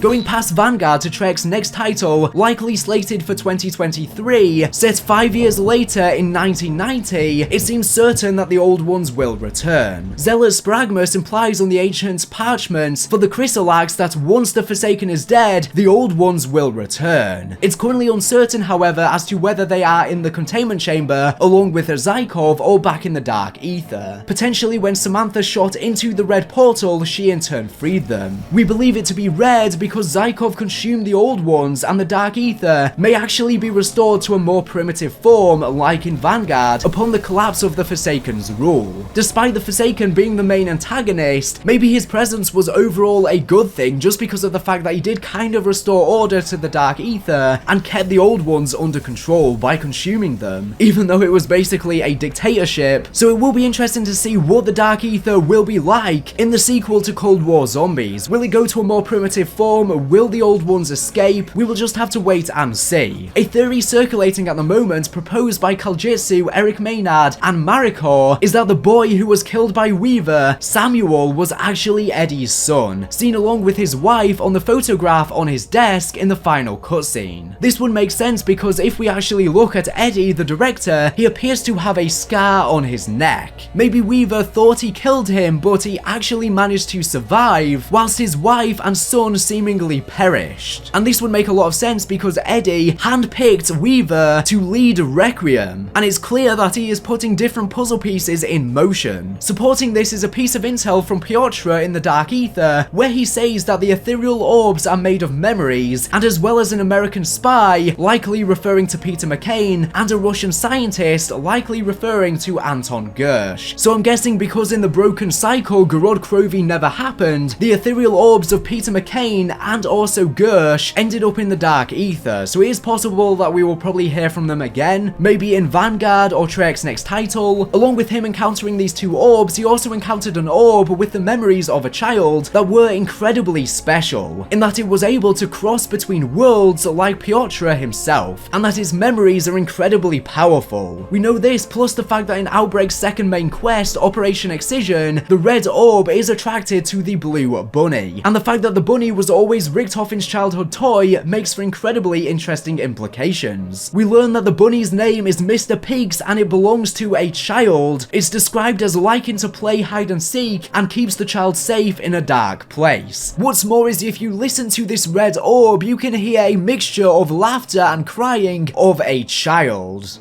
Going past Vanguard to Treyarch's next title, likely slated for 2023, set 5 years later in 1990, it seems certain that the Old Ones will return. Zealous Spragmus implies on the ancient parchments for the Chrysalax that once the Forsaken is dead, the Old Ones will return. It's currently uncertain, however, as to whether they are in the containment chamber along with Zykov or back in the Dark Aether. Potentially when Samantha shot into the red portal, she in turn freed them. We believe it to be red because Zykov consumed the Old Ones and the Dark Aether may actually be restored to a more primitive form like in Vanguard upon the collapse of the Forsaken's rule. Despite the Forsaken being the main antagonist, maybe his presence was overall a good thing just because of the fact that he did kind of restore order to the Dark Aether and kept the Old Ones under control by consuming them, even though it was basically a dictatorship. So it will be interesting to see what the Dark Aether will be like in the sequel to Cold War Zombies. Will it go to a more primitive form? Will the Old Ones escape? We will just have to wait and see. A theory circulating at the moment, proposed by Kaljitsu, Eric Maynard, and Marikor, is that the boy who was killed by Weaver, Samuel, was actually Eddie's son, seen along with his wife on the photograph on his desk in the final cutscene. This would make sense because if we actually look at Eddie, the director, he appears to have a scar on his neck. Maybe Weaver thought he killed him, but he actually managed to survive, whilst his wife and son seemingly perished. And this would make a lot of sense because Eddie handpicked Weaver to lead Requiem, and it's clear that he is putting different puzzle pieces in motion. Supporting this is a piece of intel from Piotr in the Dark Aether, where he says that the ethereal orbs are made of memories, and as well as an American spy, likely referring to Peter McCain, and a Russian scientist, likely referring to Anton Gersh. So I'm guessing because in the broken cycle Gorod Krovi never happened, the ethereal orbs of Peter McCain and also Gersh ended up in the Dark Aether, so it is possible that we will probably hear from them again, maybe in Vanguard or Treyarch's next title. Along with him encountering these two orbs, he also encountered an orb with the memories of a child that were incredibly special, in that it was able to cross between worlds like Piotr himself, and that its memories are incredibly powerful. We know this plus the fact that in Outbreak's second main quest, Operation Excision, the red orb is attracted to the blue bunny, and the fact that the bunny was always Richtofen's childhood toy makes for incredibly interesting implications. We learn that the bunny's name is Mr. Pigs and it belongs to a child. It's described as liking to play hide and seek and keeps the child safe in a dark place. What's more is if you listen to this red orb, you can hear a mixture of laughter and crying of a child.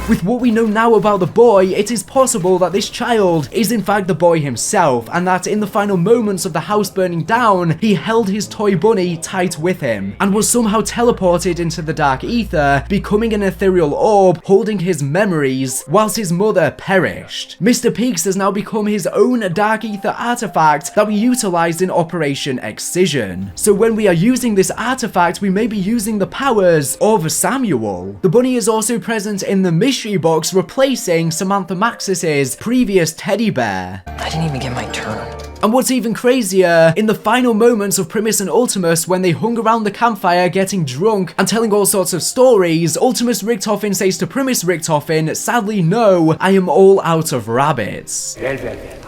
With what we know now about the boy, it is possible that this child is in fact the boy himself, and that in the final moments of the house burning down, he held his toy bunny tight with him, and was somehow teleported into the Dark Aether, becoming an ethereal orb holding his memories, whilst his mother perished. Mr. Pigs has now become his own Dark Aether artifact that we utilized in Operation Excision. So when we are using this artifact, we may be using the powers of Samuel. The bunny is also present in the mystery box, replacing Samantha Maxis's previous teddy bear. I didn't even get my turn. And what's even crazier, in the final moments of Primus and Ultimus, when they hung around the campfire getting drunk and telling all sorts of stories, Ultimus Richtofen says to Primus Richtofen, "Sadly no, I am all out of rabbits." Well,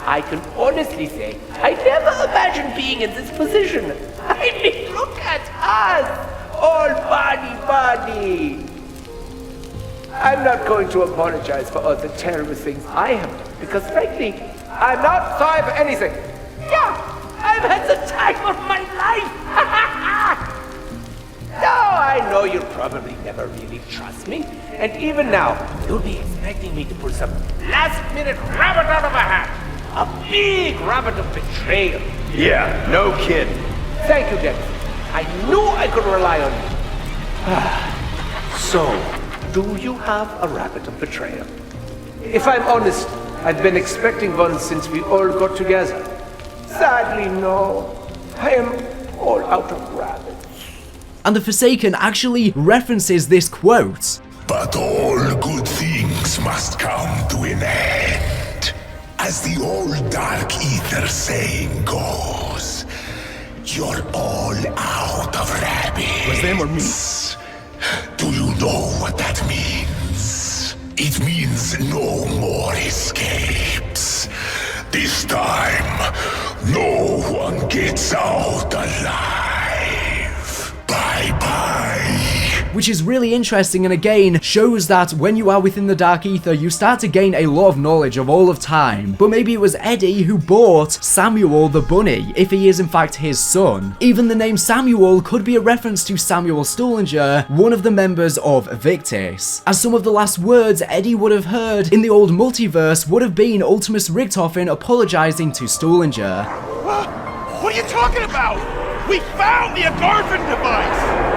I can honestly say I never imagined being in this position. I mean, look at us, all body. I'm not going to apologize for all the terrible things I have done, because frankly, I'm not sorry for anything. Yeah, I've had the time of my life. Now I know you'll probably never really trust me, and even now, you'll be expecting me to pull some last-minute rabbit out of a hat. A big rabbit of betrayal. Yeah, no kidding. Thank you, Dennis. I knew I could rely on you. So, do you have a rabbit of betrayal? If I'm honest, I've been expecting one since we all got together. Sadly, no. I am all out of rabbits. And the Forsaken actually references this quote. But all good things must come to an end. As the old Dark Aether saying goes, you're all out of rabbits. Was them or me? Do you know what that means? It means no more escapes. This time, no one gets out alive. Bye-bye. Which is really interesting and again shows that when you are within the Dark Aether you start to gain a lot of knowledge of all of time. But maybe it was Eddie who bought Samuel the bunny, if he is in fact his son. Even the name Samuel could be a reference to Samuel Stullinger, one of the members of Victis, as some of the last words Eddie would have heard in the old multiverse would have been Ultimus Richtofen apologizing to Stullinger. What are you talking about? We found the Agarthan device!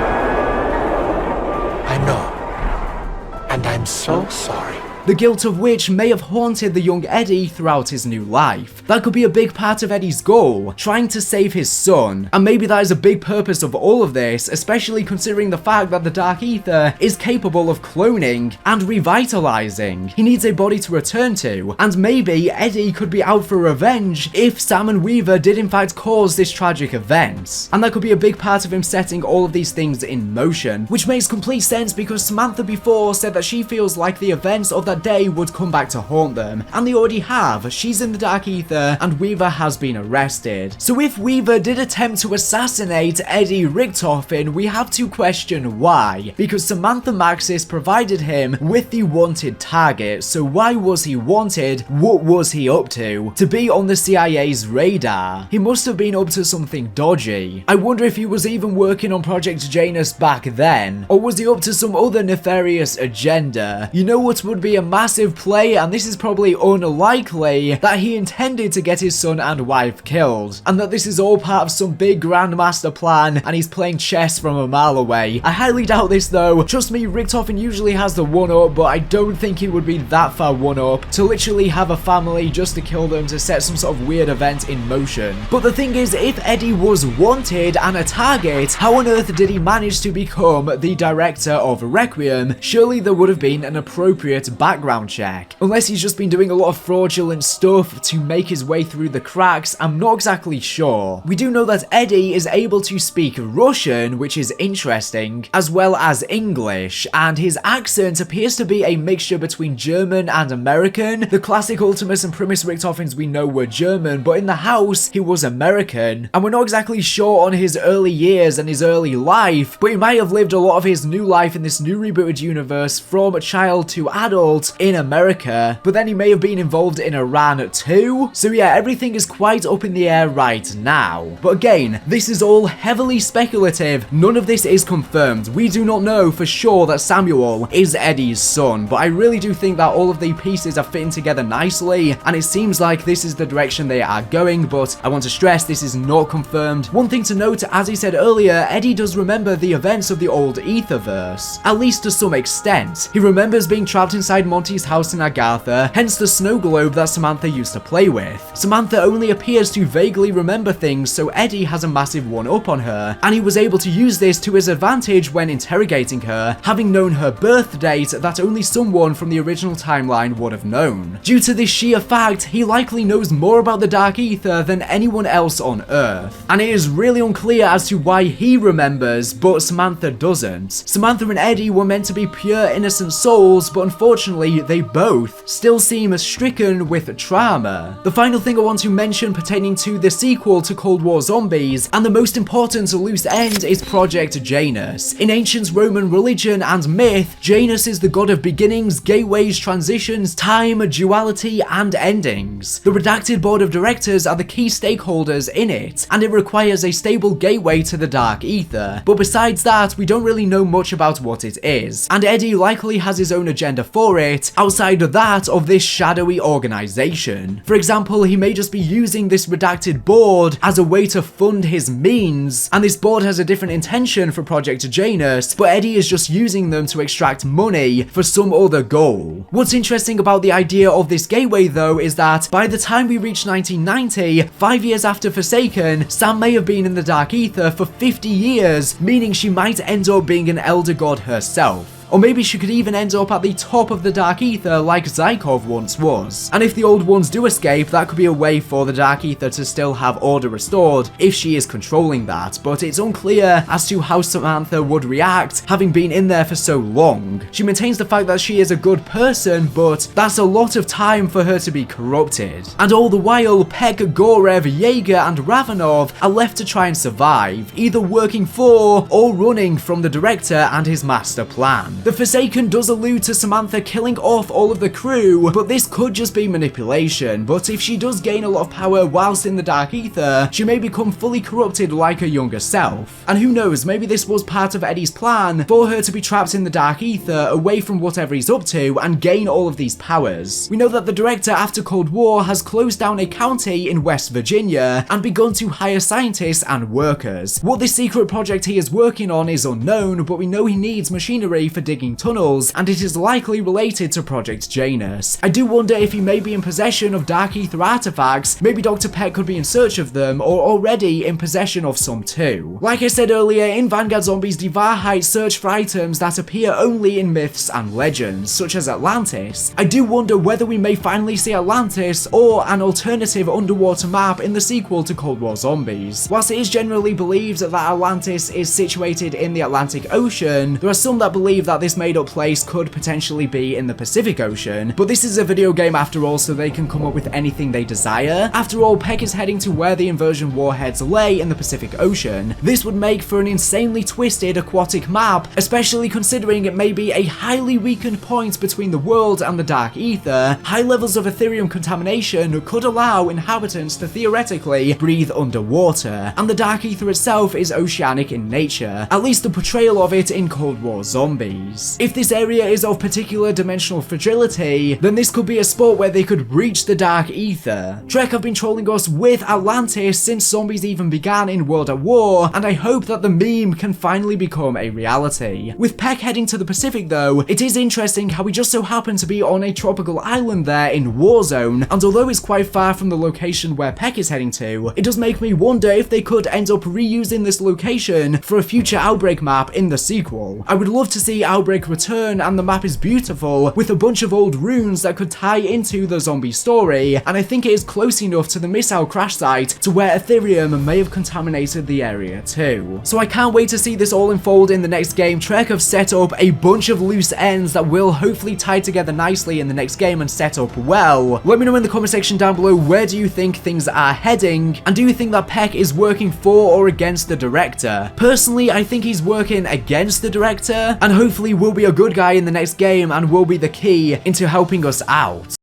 I know. And I'm so sorry. The guilt of which may have haunted the young Eddie throughout his new life. That could be a big part of Eddie's goal, trying to save his son, and maybe that is a big purpose of all of this, especially considering the fact that the Dark Aether is capable of cloning and revitalizing. He needs a body to return to, and maybe Eddie could be out for revenge if Sam and Weaver did in fact cause this tragic event. And that could be a big part of him setting all of these things in motion, which makes complete sense because Samantha before said that she feels like the events of that day would come back to haunt them, and they already have. She's in the Dark Aether and Weaver has been arrested. So if Weaver did attempt to assassinate Eddie Richtofen, we have to question why, because Samantha Maxis provided him with the wanted target. So why was he wanted? What was he up to be on the CIA's radar? He must have been up to something dodgy. I wonder if he was even working on Project Janus back then, or was he up to some other nefarious agenda? You know what would be a massive play, and this is probably unlikely, that he intended to get his son and wife killed, and that this is all part of some big grand master plan and he's playing chess from a mile away. I highly doubt this though. Trust me, Richtofen usually has the one up, but I don't think he would be that far one up to literally have a family just to kill them to set some sort of weird event in motion. But the thing is, if Eddie was wanted and a target, how on earth did he manage to become the director of Requiem? Surely there would have been an appropriate background check. Unless he's just been doing a lot of fraudulent stuff to make his way through the cracks, I'm not exactly sure. We do know that Eddie is able to speak Russian, which is interesting, as well as English, and his accent appears to be a mixture between German and American. The classic Ultimus and Primus Richtofens we know were German, but in the house he was American, and we're not exactly sure on his early years and his early life, but he might have lived a lot of his new life in this new rebooted universe from child to adult in America, but then he may have been involved in Iran too. So yeah, everything is quite up in the air right now. But again, this is all heavily speculative. None of this is confirmed. We do not know for sure that Samuel is Eddie's son, but I really do think that all of the pieces are fitting together nicely, and it seems like this is the direction they are going, but I want to stress this is not confirmed. One thing to note, as I said earlier, Eddie does remember the events of the old Aetherverse, at least to some extent. He remembers being trapped inside Monty's house in Agartha, hence the snow globe that Samantha used to play with. Samantha only appears to vaguely remember things, so Eddie has a massive one-up on her, and he was able to use this to his advantage when interrogating her, having known her birth date that only someone from the original timeline would have known. Due to this sheer fact, he likely knows more about the Dark Aether than anyone else on Earth, and it is really unclear as to why he remembers, but Samantha doesn't. Samantha and Eddie were meant to be pure innocent souls, but unfortunately they both still seem stricken with trauma. The final thing I want to mention pertaining to the sequel to Cold War Zombies, and the most important loose end, is Project Janus. In ancient Roman religion and myth, Janus is the god of beginnings, gateways, transitions, time, duality, and endings. The redacted board of directors are the key stakeholders in it, and it requires a stable gateway to the Dark Aether. But besides that, we don't really know much about what it is, and Eddie likely has his own agenda for it, outside of that of this shadowy organization. For example, he may just be using this redacted board as a way to fund his means, and this board has a different intention for Project Janus, but Eddie is just using them to extract money for some other goal. What's interesting about the idea of this gateway though is that by the time we reach 1990, 5 years after Forsaken, Sam may have been in the Dark Aether for 50 years, meaning she might end up being an elder god herself. Or maybe she could even end up at the top of the Dark Aether like Zykov once was. And if the old ones do escape, that could be a way for the Dark Aether to still have order restored if she is controlling that, but it's unclear as to how Samantha would react having been in there for so long. She maintains the fact that she is a good person, but that's a lot of time for her to be corrupted. And all the while, Peck, Gorev, Jaeger and Ravenov are left to try and survive, either working for or running from the director and his master plan. The Forsaken does allude to Samantha killing off all of the crew, but this could just be manipulation. But if she does gain a lot of power whilst in the Dark Aether, she may become fully corrupted like her younger self. And who knows, maybe this was part of Eddie's plan for her to be trapped in the Dark Aether away from whatever he's up to and gain all of these powers. We know that the director after Cold War has closed down a county in West Virginia and begun to hire scientists and workers. What this secret project he is working on is unknown, but we know he needs machinery for digging tunnels, and it is likely related to Project Janus. I do wonder if he may be in possession of Dark Aether artifacts. Maybe Dr. Peck could be in search of them, or already in possession of some too. Like I said earlier, in Vanguard Zombies, die Wahrheit search for items that appear only in myths and legends, such as Atlantis. I do wonder whether we may finally see Atlantis or an alternative underwater map in the sequel to Cold War Zombies. Whilst it is generally believed that Atlantis is situated in the Atlantic Ocean, there are some that believe that this made up place could potentially be in the Pacific Ocean, but this is a video game after all, so they can come up with anything they desire. After all, Peck is heading to where the inversion warheads lay in the Pacific Ocean. This would make for an insanely twisted aquatic map, especially considering it may be a highly weakened point between the world and the Dark Aether. High levels of Ethereum contamination could allow inhabitants to theoretically breathe underwater, and the Dark Aether itself is oceanic in nature, at least the portrayal of it in Cold War Zombies. If this area is of particular dimensional fragility, then this could be a spot where they could breach the Dark Aether. Trek have been trolling us with Atlantis since Zombies even began in World at War, and I hope that the meme can finally become a reality. With Peck heading to the Pacific though, it is interesting how we just so happen to be on a tropical island there in Warzone, and although it's quite far from the location where Peck is heading to, it does make me wonder if they could end up reusing this location for a future Outbreak map in the sequel. I would love to see Outbreak return, and the map is beautiful with a bunch of old runes that could tie into the zombie story, and I think it is close enough to the missile crash site to where Ethereum may have contaminated the area too. So I can't wait to see this all unfold in the next game. Trek have set up a bunch of loose ends that will hopefully tie together nicely in the next game and set up well. Let me know in the comment section down below, where do you think things are heading, and do you think that Peck is working for or against the director? Personally, I think he's working against the director, and hopefully will be a good guy in the next game and will be the key into helping us out.